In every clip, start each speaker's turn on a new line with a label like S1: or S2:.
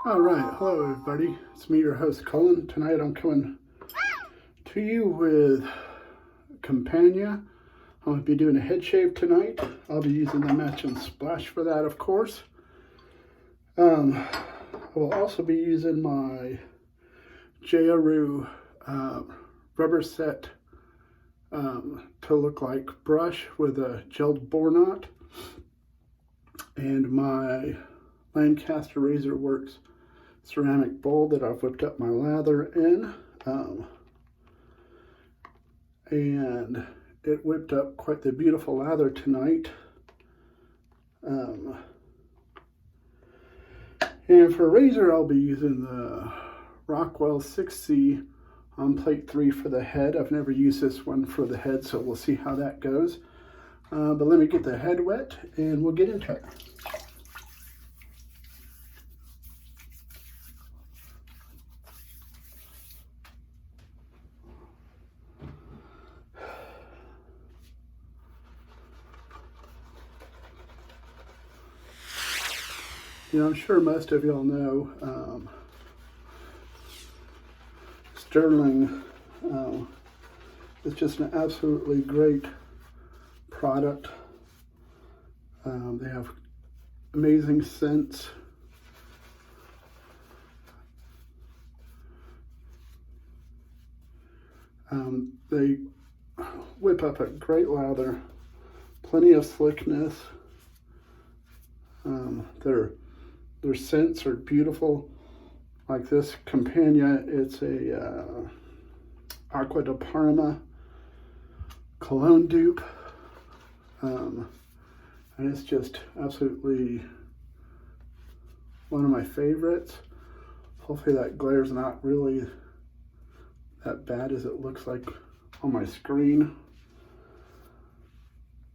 S1: All right, hello everybody. It's me, your host, Colin. Tonight I'm coming to you with Campania. I'm going to be doing a head shave tonight. I'll be using the matching splash for that, of course. I will also be using my Jayaruh rubber set to look like brush with a gelled bore knot, and my Lancaster Razor Works ceramic bowl that I've whipped up my lather in, and it whipped up quite the beautiful lather tonight. And for razor, I'll be using the Rockwell 6C on plate 3 for the head. I've never used this one for the head, so we'll see how that goes. But let me get the head wet and we'll get into it. You know, I'm sure most of y'all know Stirling is just an absolutely great product. They have amazing scents. They whip up a great lather, plenty of slickness. Their scents are beautiful. Like this Campania, it's a Aqua de Parma cologne dupe. And it's just absolutely one of my favorites. Hopefully that glare's not really that bad as it looks like on my screen.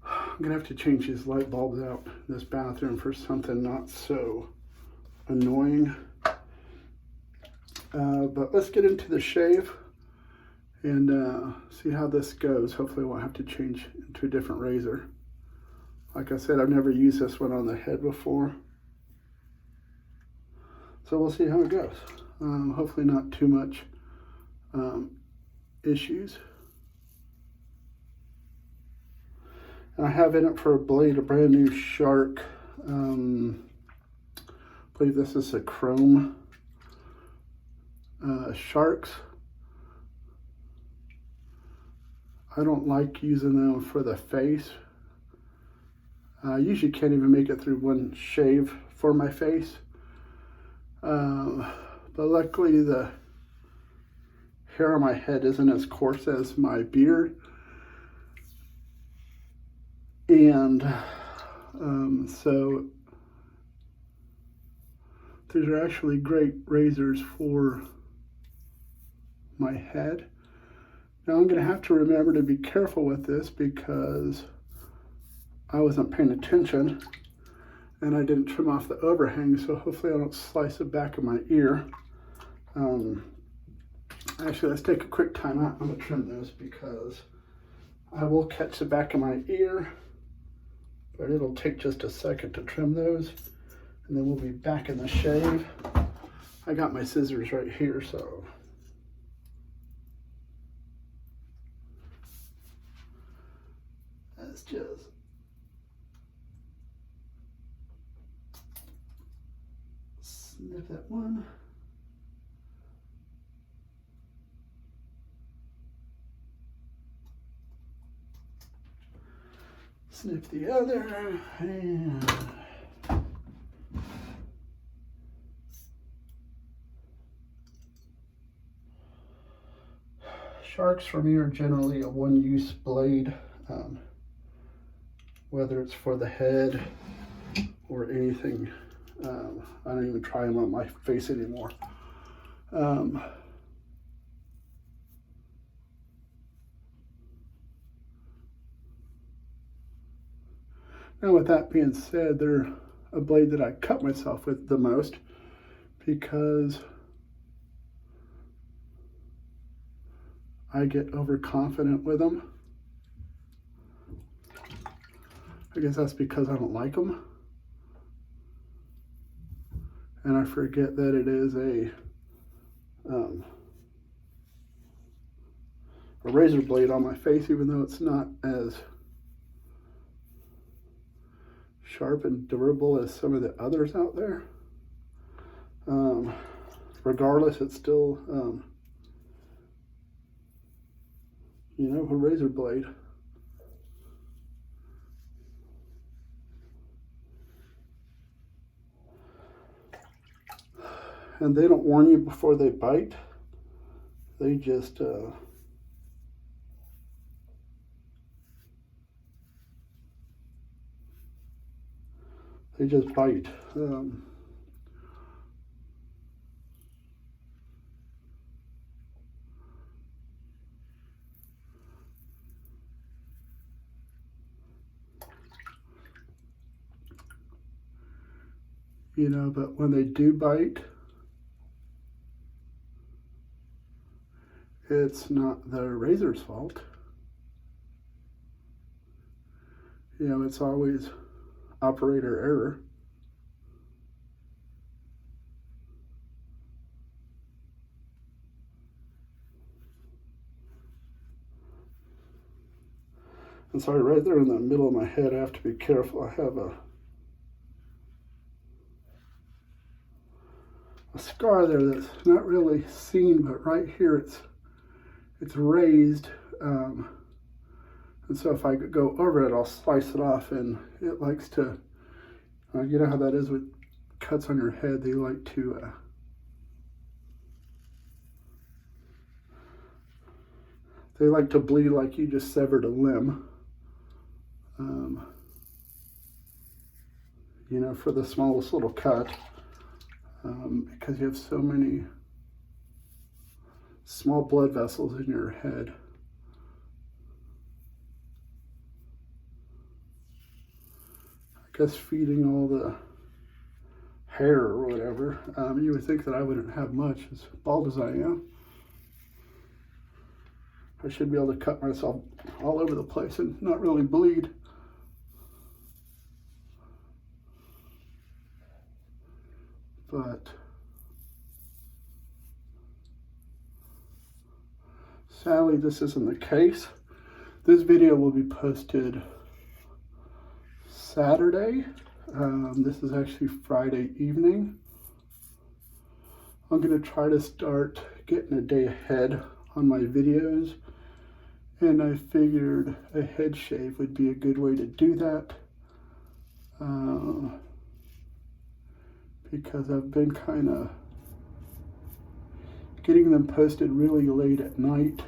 S1: I'm gonna have to change these light bulbs out in this bathroom for something not so annoying. But let's get into the shave and see how this goes. Hopefully I won't have to change into a different razor. Like I said, I've never used this one on the head before. So we'll see how it goes. Hopefully not too much issues. And I have in it for a blade a brand new Shark. I believe this is a chrome Sharks. I don't like using them for the face. I usually can't even make it through one shave for my face. But luckily the hair on my head isn't as coarse as my beard. And so these are actually great razors for my head. Now I'm going to have to remember to be careful with this because I wasn't paying attention and I didn't trim off the overhang, so hopefully I don't slice the back of my ear. Actually, let's take a quick time out. I'm going to trim those because I will catch the back of my ear, but it'll take just a second to trim those, and then we'll be back in the shave. I got my scissors right here, so let's just snip that one. Snip the other, and Sharks for me are generally a one-use blade, whether it's for the head or anything. I don't even try them on my face anymore. Now with that being said, they're a blade that I cut myself with the most because I get overconfident with them. I guess that's because I don't like them. and I forget that it is a razor blade on my face, even though it's not as sharp and durable as some of the others out there. Regardless, it's still, you know, a razor blade. And they don't warn you before they bite. They just bite. You know, but when they do bite, it's not the razor's fault. You know, it's always operator error. And sorry, right there in the middle of my head, I have to be careful. I have a scar there that's not really seen, but right here it's raised, and so if I go over it, I'll slice it off, and it likes to, you know how that is with cuts on your head, they like to bleed like you just severed a limb, you know, for the smallest little cut. Because you have so many small blood vessels in your head. I guess feeding all the hair or whatever, you would think that I wouldn't have much, as bald as I am. I should be able to cut myself all over the place and not really bleed. But sadly, this isn't the case. This video will be posted Saturday. This is actually Friday evening. I'm going to try to start getting a day ahead on my videos, and I figured a head shave would be a good way to do that. Because I've been kind of getting them posted really late at night,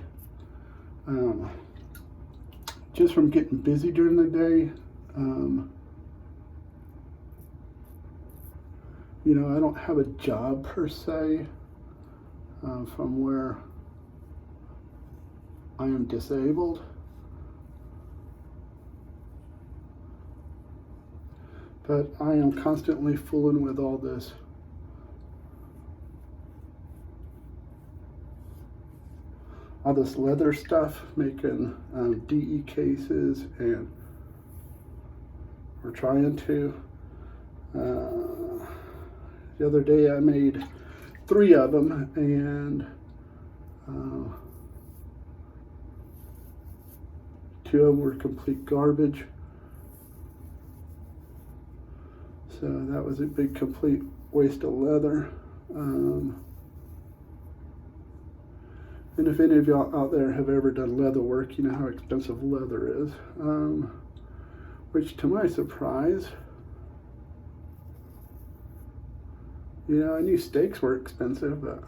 S1: just from getting busy during the day. You know, I don't have a job per se, from where I am disabled. But I am constantly fooling with all this leather stuff, making DE cases, and we're trying to. The other day I made 3 of them, and 2 of them were complete garbage. So that was a big complete waste of leather. And if any of y'all out there have ever done leather work, you know how expensive leather is. Which, to my surprise, you know, I knew steaks were expensive, but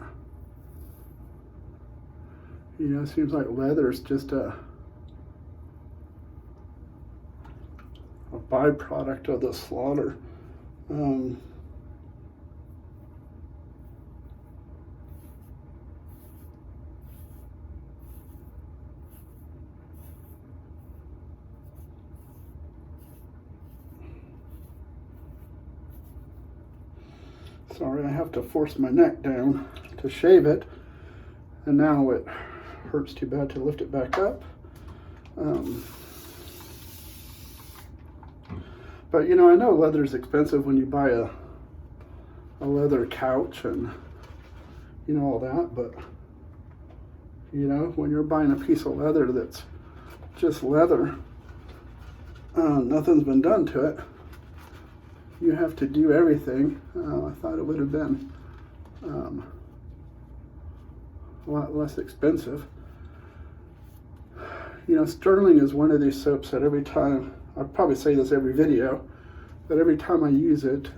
S1: you know, it seems like leather is just a byproduct of the slaughter. Sorry, I have to force my neck down to shave it, and now it hurts too bad to lift it back up. But you know, I know leather is expensive when you buy a leather couch and, you know, all that, but, you know, when you're buying a piece of leather that's just leather, nothing's been done to it, you have to do everything. I thought it would have been a lot less expensive. You know, Stirling is one of these soaps that every time, I probably say this every video, but every time I use it,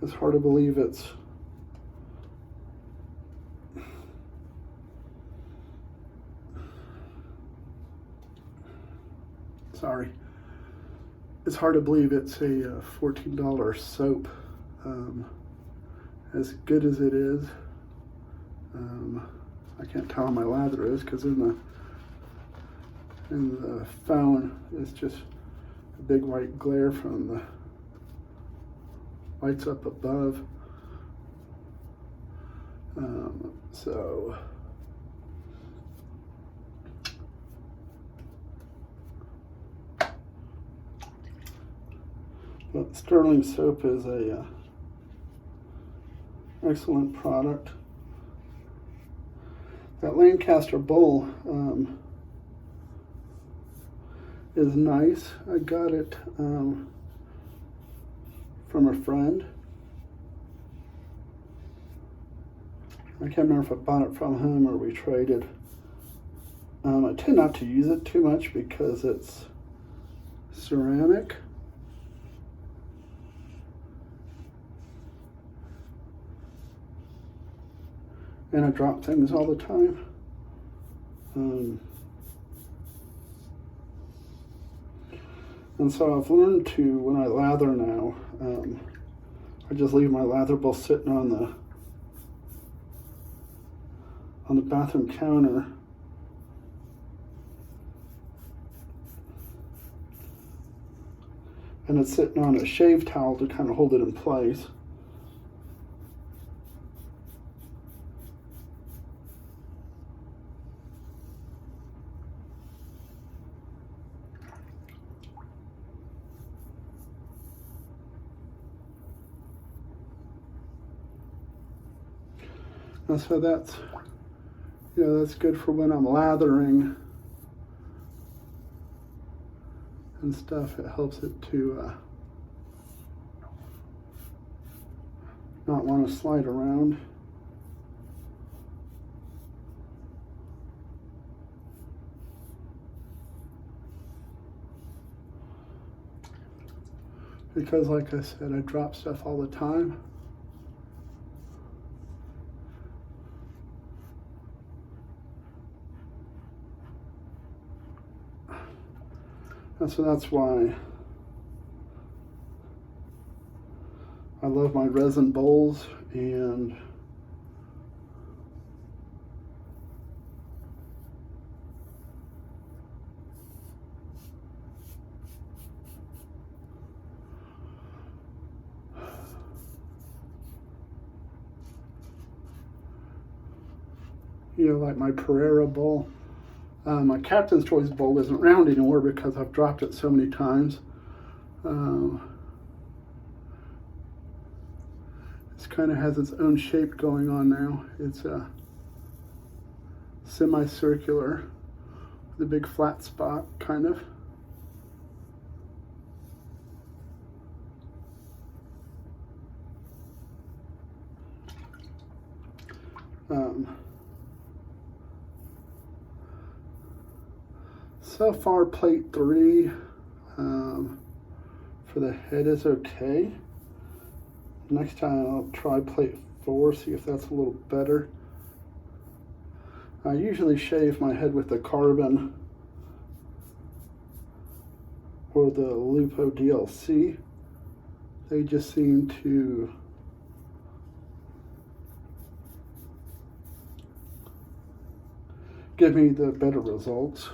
S1: it's hard to believe it's it's hard to believe it's a $14 soap. As good as it is, I can't tell how my lather is because in the phone it's just a big white glare from the lights up above. But Stirling soap is a excellent product. That Lancaster bowl is nice. I got it from a friend. I can't remember if I bought it from him or we traded. I tend not to use it too much because it's ceramic. And I drop things all the time. And so I've learned to, when I lather now, I just leave my lather bowl sitting on the bathroom counter. And it's sitting on a shave towel to kind of hold it in place. And so that's, you know, that's good for when I'm lathering and stuff. It helps it to not want to slide around. Because like I said, I drop stuff all the time. And so that's why I love my resin bowls, and you know, like my Pereira bowl. My Captain's Choice bowl isn't round anymore because I've dropped it so many times. It kind of has its own shape going on now. It's a semicircular with a big flat spot, kind of. So far, plate 3 for the head is okay. Next time I'll try plate 4, see if that's a little better. I usually shave my head with the carbon or the Lupo DLC. They just seem to give me the better results.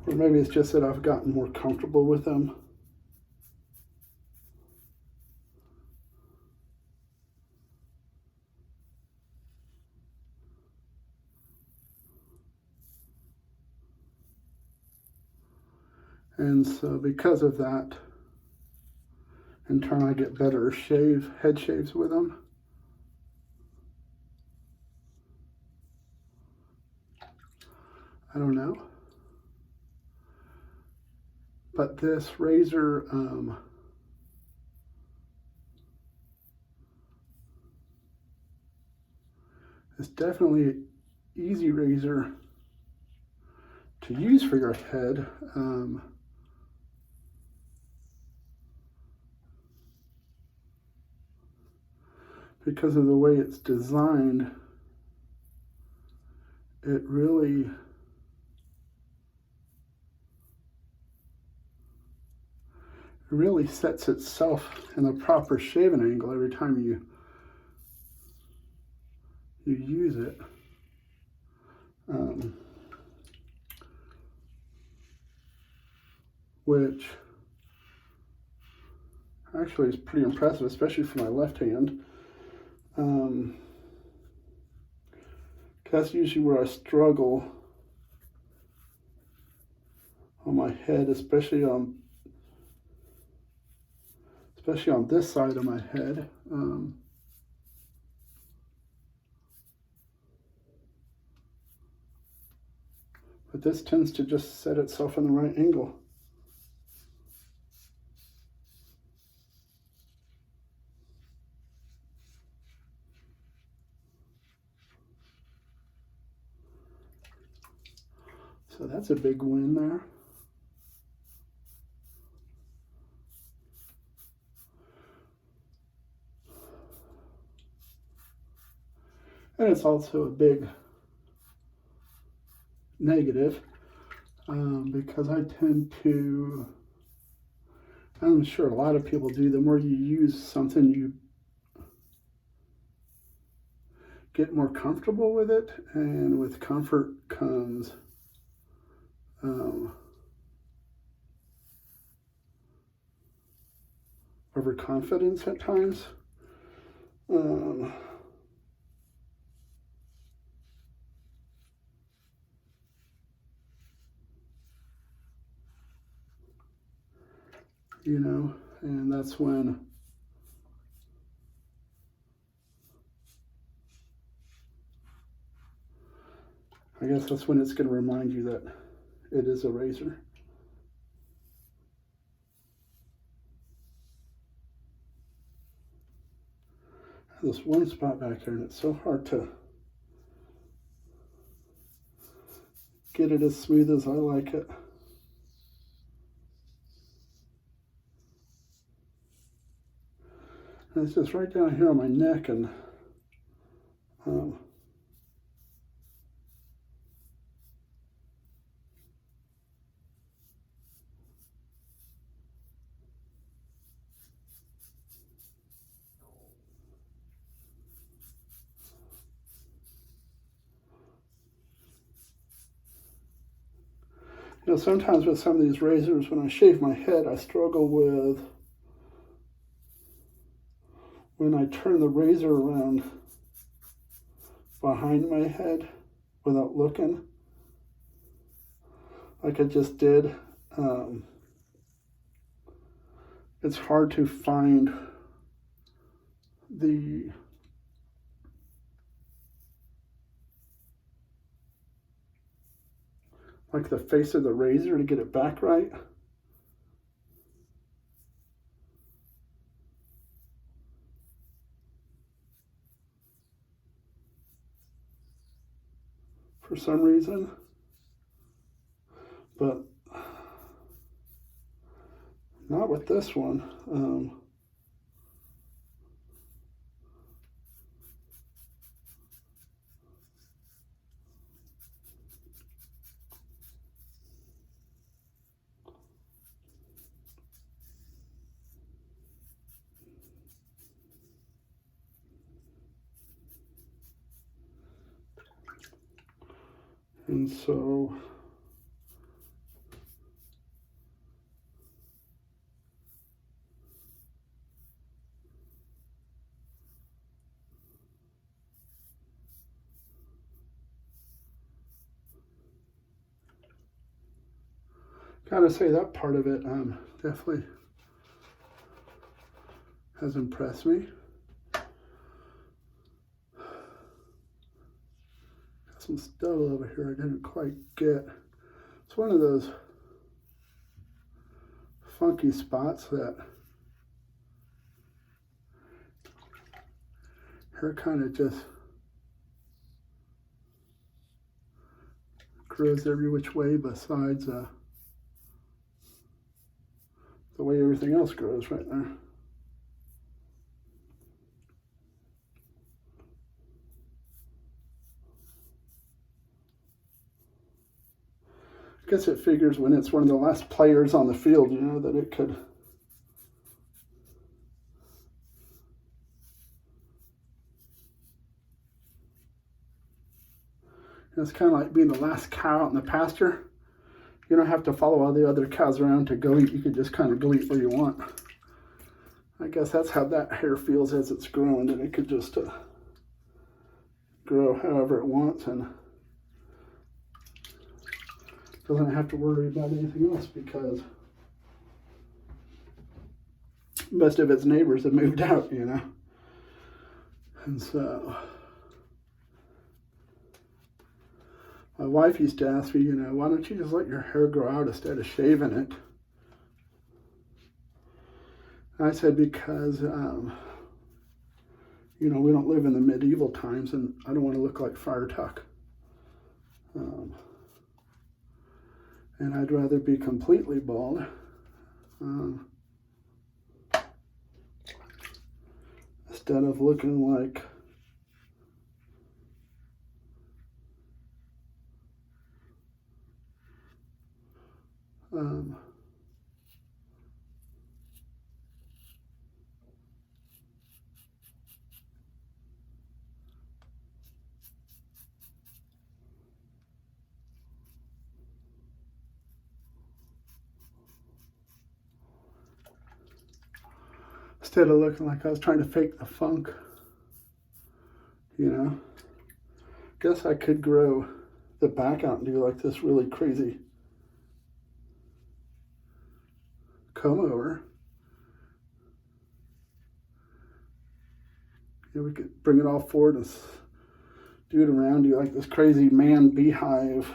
S1: Or maybe it's just that I've gotten more comfortable with them. And so because of that, in turn, I get better head shaves with them. I don't know. But this razor is definitely an easy razor to use for your head. Because of the way it's designed, it really sets itself in the proper shaving angle every time you use it. Which actually is pretty impressive, especially for my left hand. That's usually where I struggle on my head, especially on this side of my head. But this tends to just set itself in the right angle. So that's a big win there. And it's also a big negative because I tend to, I'm sure a lot of people do, the more you use something, you get more comfortable with it, and with comfort comes overconfidence at times. You know, and that's when I guess that's when it's going to remind you that it is a razor. This one spot back here, and it's so hard to get it as smooth as I like it. And it's just right down here on my neck, and you know, sometimes with some of these razors, when I shave my head, I struggle with when I turn the razor around behind my head without looking, like I just did. It's hard to find the face of the razor to get it back right. For some reason, but not with this one. And so Gotta say that part of it definitely has impressed me. Got some stubble over here I didn't quite get. It's one of those funky spots that hair kind of just grows every which way besides the way everything else grows right there. I guess it figures when it's one of the last players on the field, you know, that it could it's kind of like being the last cow out in the pasture. You don't have to follow all the other cows around to go eat. You could just kind of go eat where you want. I guess that's how that hair feels as it's growing, and it could just grow however it wants and doesn't have to worry about anything else because most of its neighbors have moved out, you know. And so my wife used to ask me, you know, why don't you just let your hair grow out instead of shaving it? And I said, because, you know, we don't live in the medieval times and I don't want to look like Friar Tuck. And I'd rather be completely bald. Instead of looking like instead of looking like I was trying to fake the funk, you know. Guess I could grow the back out and do like this really crazy comb over. You know, we could bring it all forward and do it around, do like this crazy man beehive,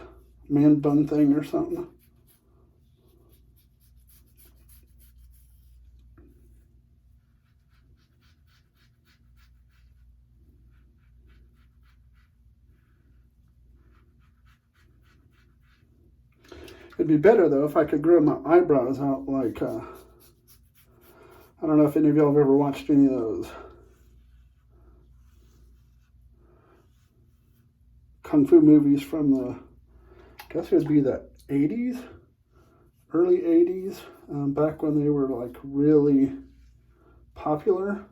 S1: man bun thing or something. It'd be better though if I could grow my eyebrows out like, I don't know if any of y'all have ever watched any of those Kung Fu movies from the, I guess it would be the 80s, early 80s, back when they were like really popular.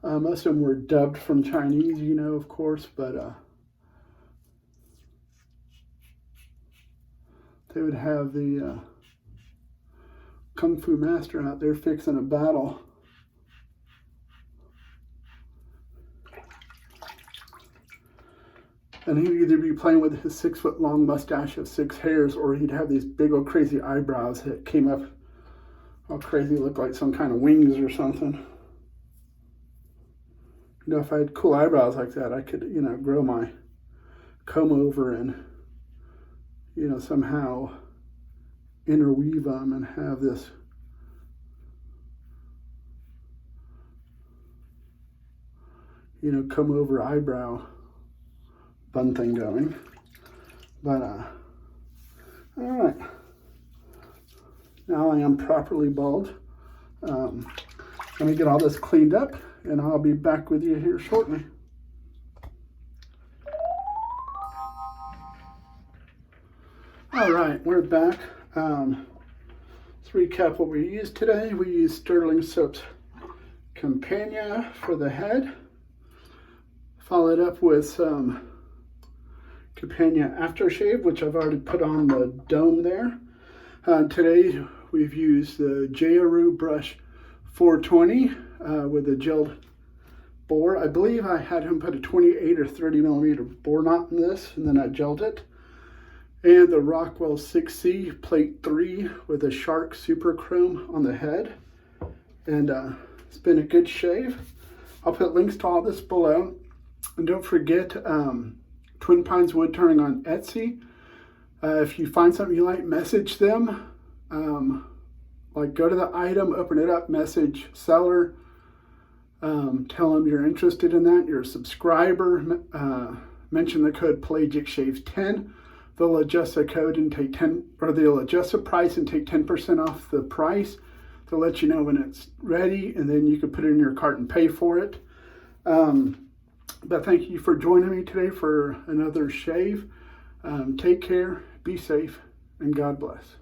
S1: Most of them were dubbed from Chinese, you know, of course, but they would have the Kung Fu master out there fixing a battle. And he'd either be playing with his 6-foot-long mustache of 6 hairs, or he'd have these big old crazy eyebrows that came up all crazy, looked like some kind of wings or something. You know, if I had cool eyebrows like that, I could, you know, grow my comb over and, you know, somehow interweave them and have this you know, comb over eyebrow bun thing going. But all right, now I am properly bald. Let me get all this cleaned up and I'll be back with you here shortly. All right, we're back. Let's recap what we used today. We used Stirling soap's Campania for the head. Followed up with some Campania aftershave, which I've already put on the dome there. Today we've used the Jayaruh brush 420 with a gelled bore. I believe I had him put a 28 or 30 millimeter bore knot in this, and then I gelled it. And the Rockwell 6C Plate 3 with a Shark Super Chrome on the head. And it's been a good shave. I'll put links to all this below. And don't forget Twin Pines Wood Turning on Etsy. If you find something you like, message them. Like go to the item, open it up, message seller. Tell them you're interested in that, you're a subscriber. Mention the code PelagicsShaves10. They'll adjust the code and take they'll adjust the price and take 10% off the price. They'll let you know when it's ready, and then you can put it in your cart and pay for it. But thank you for joining me today for another shave. Take care, be safe, and God bless.